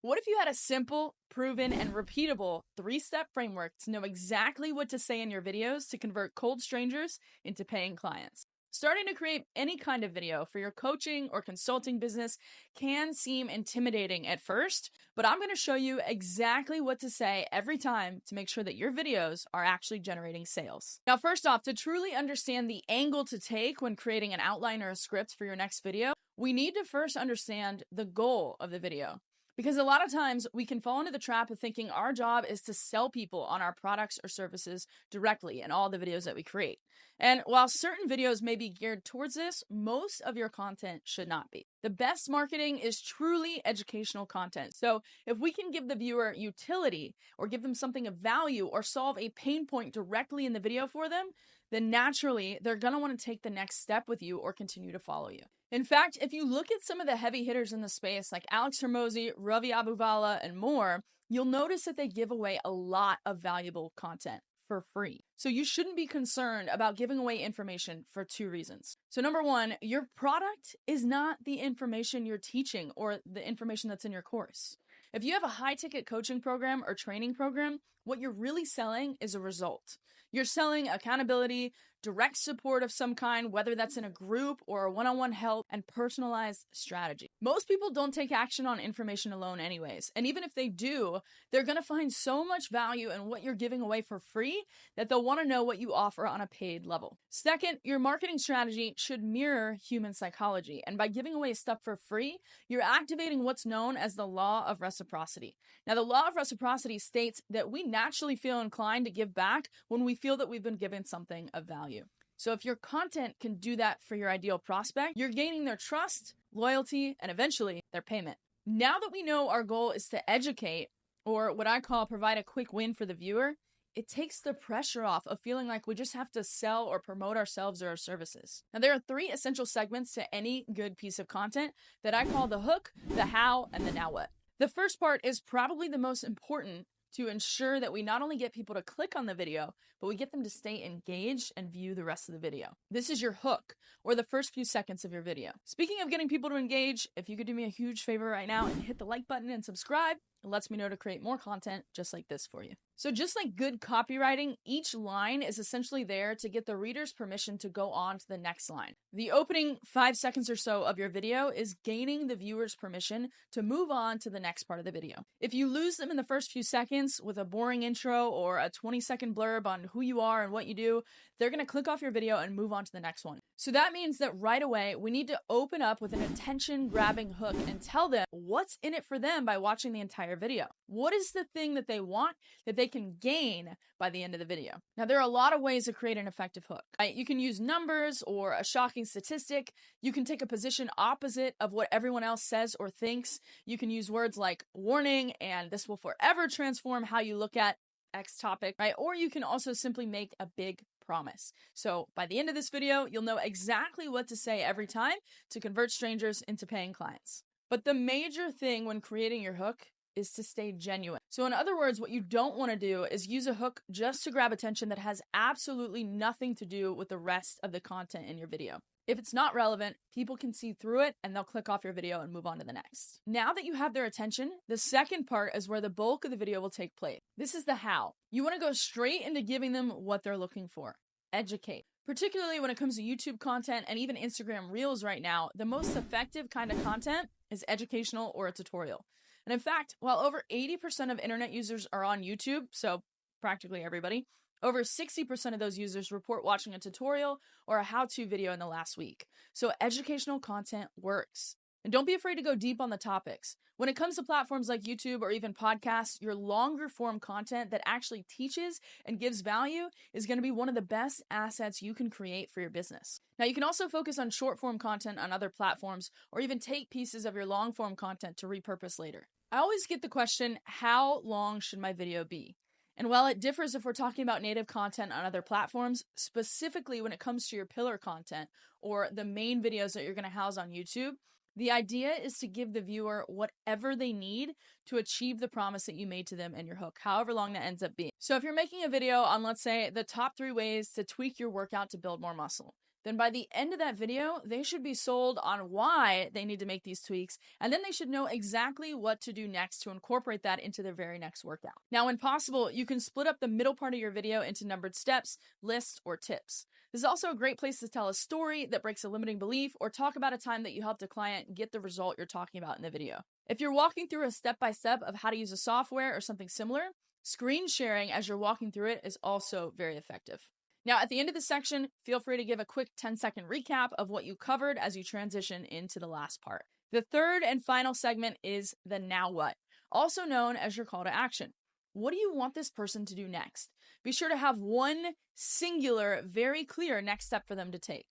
What if you had a simple, proven, and repeatable 3-step framework to know exactly what to say in your videos to convert cold strangers into paying clients? Starting to create any kind of video for your coaching or consulting business can seem intimidating at first, but I'm going to show you exactly what to say every time to make sure that your videos are actually generating sales. Now, first off, to truly understand the angle to take when creating an outline or a script for your next video, we need to first understand the goal of the video. Because a lot of times we can fall into the trap of thinking our job is to sell people on our products or services directly in all the videos that we create. And while certain videos may be geared towards this, most of your content should not be. The best marketing is truly educational content. So if we can give the viewer utility or give them something of value or solve a pain point directly in the video for them, then naturally they're going to want to take the next step with you or continue to follow you. In fact, if you look at some of the heavy hitters in the space like Alex Hormozi, Ravi Abuvala, and more, you'll notice that they give away a lot of valuable content for free. So you shouldn't be concerned about giving away information for 2 reasons. So number 1, your product is not the information you're teaching or the information that's in your course. If you have a high-ticket coaching program or training program, what you're really selling is a result. You're selling accountability, direct support of some kind, whether that's in a group or a one-on-one help, and personalized strategy. Most people don't take action on information alone anyways. And even if they do, they're going to find so much value in what you're giving away for free that they'll want to know what you offer on a paid level. Second, your marketing strategy should mirror human psychology. And by giving away stuff for free, you're activating what's known as the law of reciprocity. Now, the law of reciprocity states that we naturally feel inclined to give back when we feel that we've been given something of value. So if your content can do that for your ideal prospect, you're gaining their trust, loyalty, and eventually their payment. Now that we know our goal is to educate, or what I call provide a quick win for the viewer, it takes the pressure off of feeling like we just have to sell or promote ourselves or our services. Now, there are 3 essential segments to any good piece of content that I call the hook, the how, and the now what. The first part is probably the most important to ensure that we not only get people to click on the video, but we get them to stay engaged and view the rest of the video. This is your hook, or the first few seconds of your video. Speaking of getting people to engage, if you could do me a huge favor right now and hit the like button and subscribe, it lets me know to create more content just like this for you. So just like good copywriting, each line is essentially there to get the reader's permission to go on to the next line. The opening 5 seconds or so of your video is gaining the viewer's permission to move on to the next part of the video. If you lose them in the first few seconds with a boring intro or a 20-second blurb on who you are and what you do, they're going to click off your video and move on to the next one. So that means that right away, we need to open up with an attention-grabbing hook and tell them what's in it for them by watching the entire video. What is the thing that they want that they can gain by the end of the video? Now, there are a lot of ways to create an effective hook. You can use numbers or a shocking statistic. You can take a position opposite of what everyone else says or thinks. You can use words like warning and this will forever transform how you look at X topic, right? Or you can also simply make a big promise. So by the end of this video, you'll know exactly what to say every time to convert strangers into paying clients. But the major thing when creating your hook is to stay genuine. So in other words, what you don't want to do is use a hook just to grab attention that has absolutely nothing to do with the rest of the content in your video. If it's not relevant, people can see through it and they'll click off your video and move on to the next. Now that you have their attention, the second part is where the bulk of the video will take place. This is the how. You want to go straight into giving them what they're looking for. Educate. Particularly when it comes to YouTube content and even Instagram Reels right now, the most effective kind of content is educational or a tutorial. And in fact, while over 80% of internet users are on YouTube, so practically everybody, over 60% of those users report watching a tutorial or a how-to video in the last week. So educational content works. And don't be afraid to go deep on the topics. When it comes to platforms like YouTube or even podcasts, your longer form content that actually teaches and gives value is going to be one of the best assets you can create for your business. Now, you can also focus on short form content on other platforms or even take pieces of your long form content to repurpose later. I always get the question, how long should my video be? And while it differs if we're talking about native content on other platforms, specifically when it comes to your pillar content or the main videos that you're going to house on YouTube, the idea is to give the viewer whatever they need to achieve the promise that you made to them in your hook, however long that ends up being. So if you're making a video on, let's say, the top 3 ways to tweak your workout to build more muscle, then by the end of that video, they should be sold on why they need to make these tweaks, and then they should know exactly what to do next to incorporate that into their very next workout. Now, when possible, you can split up the middle part of your video into numbered steps, lists, or tips. This is also a great place to tell a story that breaks a limiting belief or talk about a time that you helped a client get the result you're talking about in the video. If you're walking through a step-by-step of how to use a software or something similar, screen sharing as you're walking through it is also very effective. Now, at the end of the section, feel free to give a quick 10-second recap of what you covered as you transition into the last part. The third and final segment is the now what, also known as your call to action. What do you want this person to do next? Be sure to have one singular, very clear next step for them to take.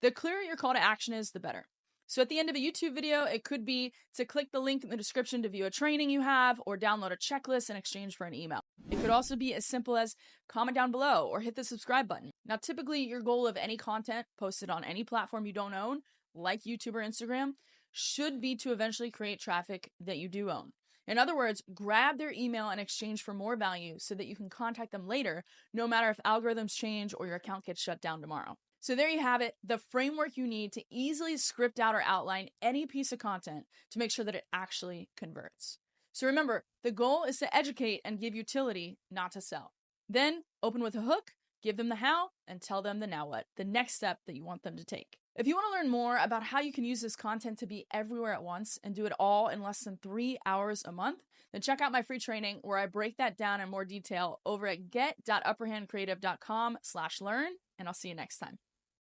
The clearer your call to action is, the better. So at the end of a YouTube video, it could be to click the link in the description to view a training you have or download a checklist in exchange for an email. It could also be as simple as comment down below or hit the subscribe button. Now, typically your goal of any content posted on any platform you don't own, like YouTube or Instagram, should be to eventually create traffic that you do own. In other words, grab their email in exchange for more value so that you can contact them later, no matter if algorithms change or your account gets shut down tomorrow. So there you have it, the framework you need to easily script out or outline any piece of content to make sure that it actually converts. So remember, the goal is to educate and give utility, not to sell. Then open with a hook, give them the how, and tell them the now what, the next step that you want them to take. If you want to learn more about how you can use this content to be everywhere at once and do it all in less than 3 hours a month, then check out my free training where I break that down in more detail over at get.upperhandcreative.com/learn, and I'll see you next time.